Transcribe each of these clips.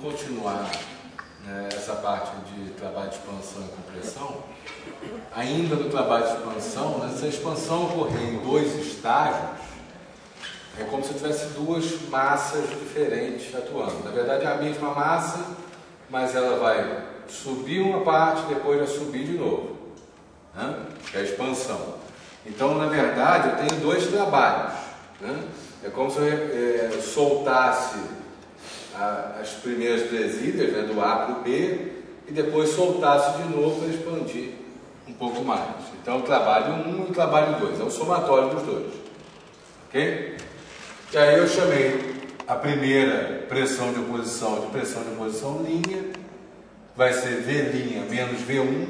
continuar, né, essa parte de trabalho de expansão e compressão. Ainda no trabalho de expansão, né, se a expansão ocorrer em dois estágios, é como se tivesse duas massas diferentes atuando. Na verdade é a mesma massa, mas ela vai subir uma parte e depois vai subir de novo, né? É a expansão. Então, na verdade, eu tenho dois trabalhos, né? É como se eu soltasse as primeiras presilhas, né, do A para o B, e depois soltasse de novo para expandir um pouco mais. Então, o trabalho 1 e o trabalho 2, é o somatório dos dois. Ok? E aí eu chamei a primeira pressão de oposição linha, vai ser V' menos V1,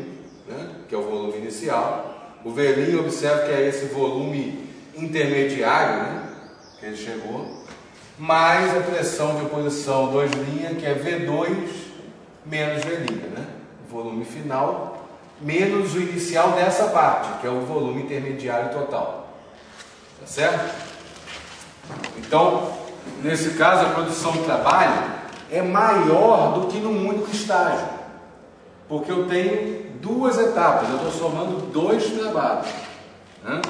né, que é o volume inicial. O V', observe que é esse volume intermediário, né, que ele chegou, mais a pressão de oposição 2', que é V2 menos V', né, o volume final, menos o inicial dessa parte, que é o volume intermediário total. Tá certo? Então, nesse caso, a produção de trabalho é maior do que num único estágio, porque eu tenho duas etapas, eu estou somando dois trabalhos, né?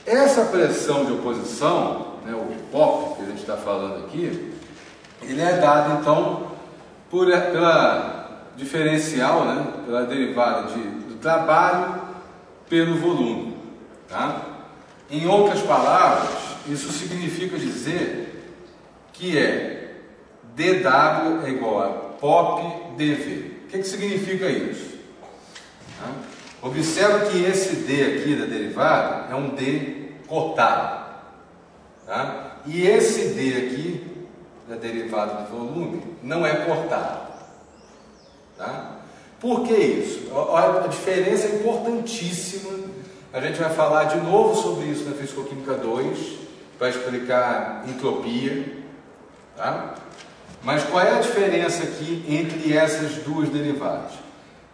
Essa pressão de oposição, né, o POP que a gente está falando aqui, ele é dado então pela diferencial, né, pela derivada do trabalho pelo volume, tá? Em outras palavras, isso significa dizer que dW é igual a POP dV. O que significa isso? Observe que esse D aqui da derivada é um D cortado. Tá? E esse D aqui da derivada do volume não é cortado. Tá? Por que isso? A diferença é importantíssima. A gente vai falar de novo sobre isso na Fisicoquímica 2, para explicar entropia. Tá? Mas qual é a diferença aqui entre essas duas derivadas?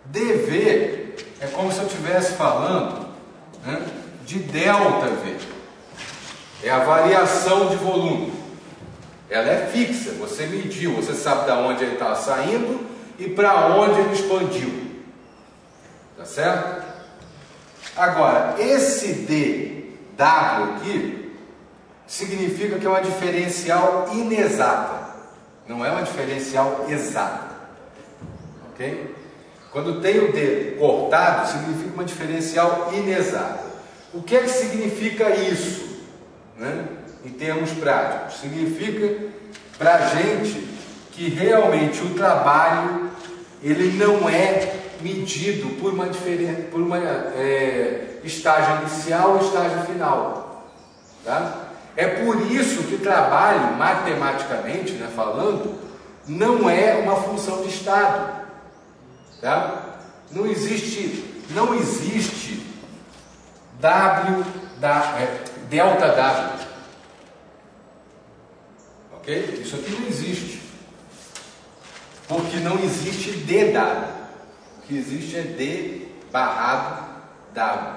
dV é como se eu estivesse falando, né, de ΔV. É a variação de volume. Ela é fixa, você mediu, você sabe de onde ele está saindo e para onde ele expandiu. Tá certo? Agora, esse dW aqui significa que é uma diferencial inexata. Não é uma diferencial exata. Ok? Quando tem o D cortado, significa uma diferencial inexata. O que é que significa isso, né, em termos práticos? Significa para a gente que realmente o trabalho ele não é medido por uma estágio inicial e estágio final. Tá? É por isso que o trabalho, matematicamente, né, falando, não é uma função de estado. Tá? Não existe delta W. Ok? Isso aqui não existe. Porque não existe dW. O que existe é D barrado W.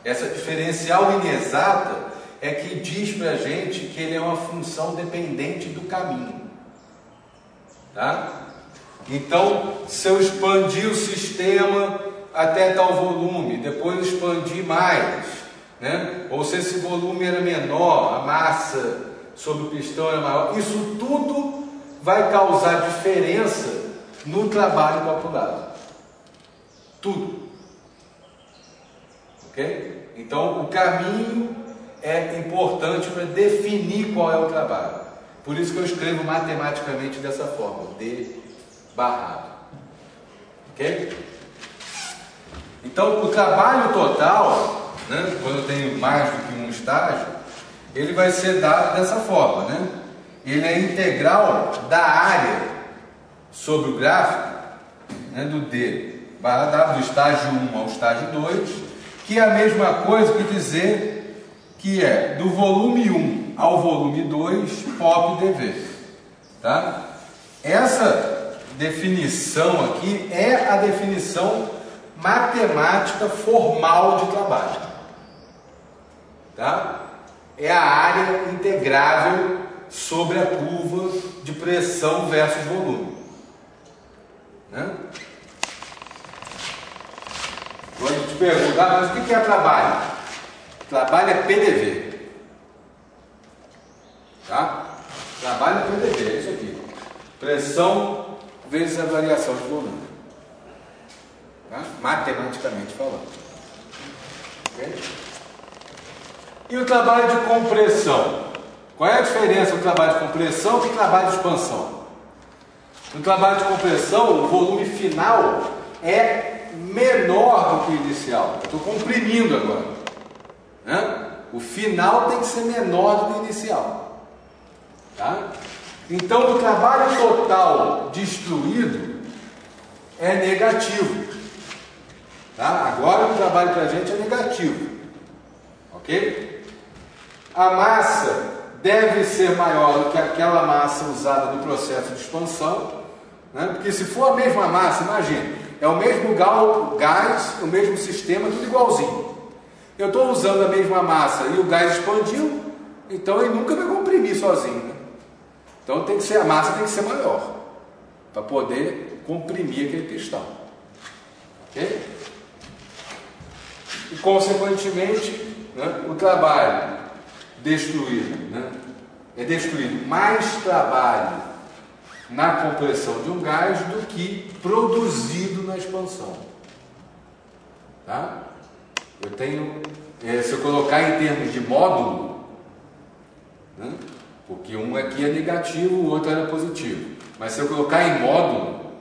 Essa diferencial inexata é que diz para a gente que ele é uma função dependente do caminho. Tá? Então, se eu expandir o sistema até tal volume, depois expandir mais, né? Ou se esse volume era menor, a massa sobre o pistão era maior, isso tudo vai causar diferença no trabalho calculado. Tudo. Ok? Então, o caminho é importante para definir qual é o trabalho. Por isso que eu escrevo matematicamente dessa forma, D barrado. Ok? Então, o trabalho total, né, quando eu tenho mais do que um estágio, ele vai ser dado dessa forma, né? Ele é integral da área sobre o gráfico, né, do D barra W, do estágio 1 ao estágio 2, que é a mesma coisa que dizer que é do volume 1 ao volume 2, POP dV. Tá? Essa definição aqui é a definição matemática formal de trabalho. Tá? É a área integrável sobre a curva de de pressão versus volume. Né? Quando eu te perguntar, mas o que é trabalho? Trabalho é PDV. Tá? Trabalho é PDV, é isso aqui. Pressão vezes a variação de volume. Tá? Matematicamente falando. Okay? E o trabalho de compressão? Qual é a diferença do trabalho de compressão e do trabalho de expansão? No trabalho de compressão, o volume final é menor do que o inicial. Estou comprimindo agora. Né? O final tem que ser menor do que o inicial. Tá? Então, o trabalho total destruído é negativo. Tá? Agora o trabalho para a gente é negativo. Ok? A massa deve ser maior do que aquela massa usada no processo de expansão. Né? Porque se for a mesma massa, imagine, é o mesmo gás, o mesmo sistema, tudo igualzinho. Eu estou usando a mesma massa e o gás expandiu, então ele nunca vai comprimir sozinho. Né? Então tem que ser, a massa tem que ser maior para poder comprimir aquele pistão. Ok? E consequentemente, né, o trabalho destruído, né, é destruído mais trabalho na compressão de um gás do que produzido na expansão. Tá? Eu tenho, se eu colocar em termos de módulo, né, porque um aqui é negativo, o outro era positivo, mas se eu colocar em módulo,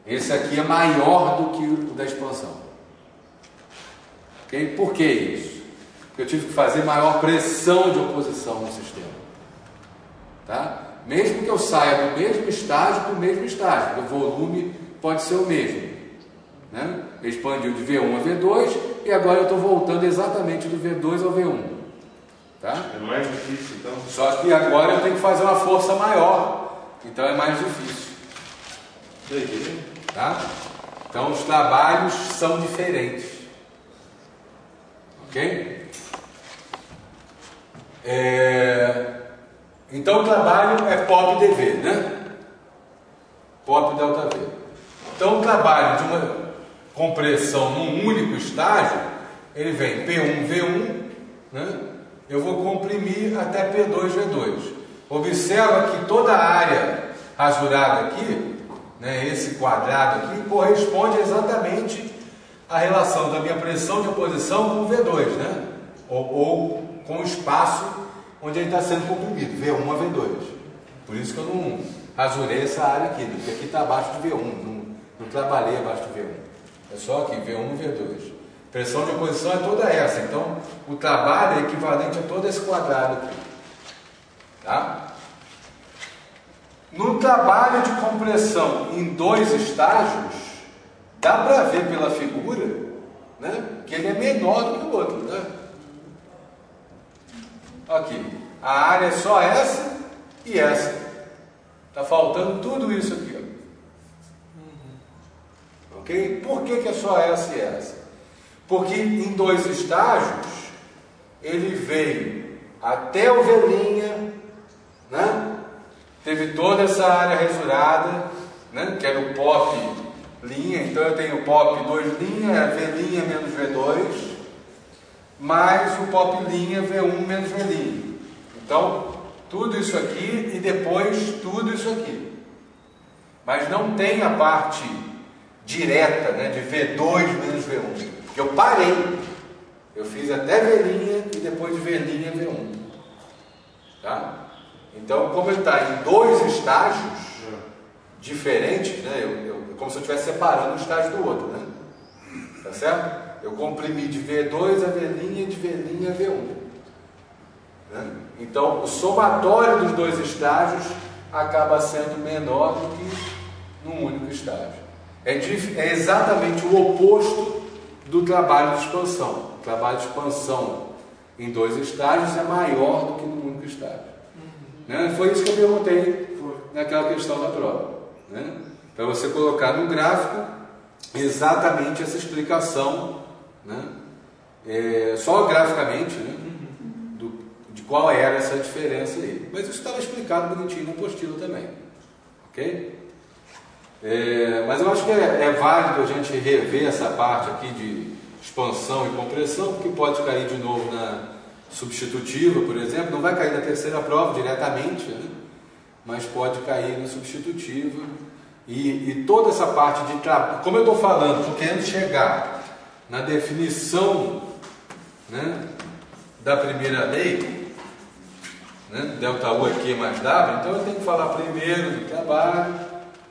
esse aqui é maior do que o da expansão. Okay? Por que isso? Porque eu tive que fazer maior pressão de oposição no sistema. Tá? Mesmo que eu saia do mesmo estágio para o mesmo estágio, o volume pode ser o mesmo. Né? Expandiu de V1 a V2 e agora eu estou voltando exatamente do V2 ao V1. Tá? É mais difícil então? Só que agora eu tenho que fazer uma força maior, então é mais difícil. Tá? Então os trabalhos são diferentes. Ok? Então o trabalho é POP dV, né? POP ΔV. Então o trabalho de uma compressão num único estágio, ele vem P1, V1, né? Eu vou comprimir até P2, V2. Observa que toda a área rasurada aqui, né, esse quadrado aqui, corresponde exatamente à relação da minha pressão de oposição com o V2, né? Ou com o espaço onde ele está sendo comprimido, V1 a V2. Por isso que eu não rasurei essa área aqui, porque aqui está abaixo de V1, não trabalhei abaixo de V1. É só aqui, V1 e V2. Pressão de oposição é toda essa, então o trabalho é equivalente a todo esse quadrado aqui. Tá? No trabalho de compressão em dois estágios, dá para ver pela figura, né, que ele é menor do que o outro. Né? Aqui, a área é só essa e essa. Está faltando tudo isso aqui. Ó. Ok? Por que é só essa e essa? Porque em dois estágios, ele veio até o V', né? Teve toda essa área rasurada, né? Que era o POP linha, então eu tenho POP 2', V' menos V2, mais o POP linha V1 menos V'. Então, tudo isso aqui e depois tudo isso aqui. Mas não tem a parte direta, né, de V2 menos V1. Porque eu parei. Eu fiz até V' e depois de V' V1. Tá? Então, como ele está em dois estágios diferentes, né, como se eu estivesse separando um estágio do outro, né? Tá certo? Eu comprimi de V2 a V', de V' a V1. Né? Então, o somatório dos dois estágios acaba sendo menor do que num único estágio. É exatamente o oposto do trabalho de expansão. O trabalho de expansão em dois estágios é maior do que num único estágio. Né? Foi isso que eu perguntei naquela questão da prova. Né? Para você colocar no gráfico exatamente essa explicação, né? Só graficamente, né? De qual era essa diferença aí. Mas isso estava explicado bonitinho na apostila também. Ok? Mas eu acho que é válido a gente rever essa parte aqui de expansão e compressão, porque pode cair de novo na substitutiva, por exemplo. Não vai cair na terceira prova diretamente, né? Mas pode cair na substitutiva. E toda essa parte de trabalho, como eu estou falando, estou querendo chegar na definição, né, da primeira lei, né, ΔU é Q mais W, então eu tenho que falar primeiro do trabalho,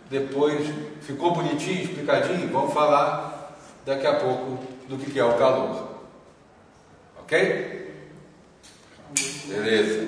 depois, ficou bonitinho, explicadinho? Vamos falar daqui a pouco do que é o calor. Ok? Beleza.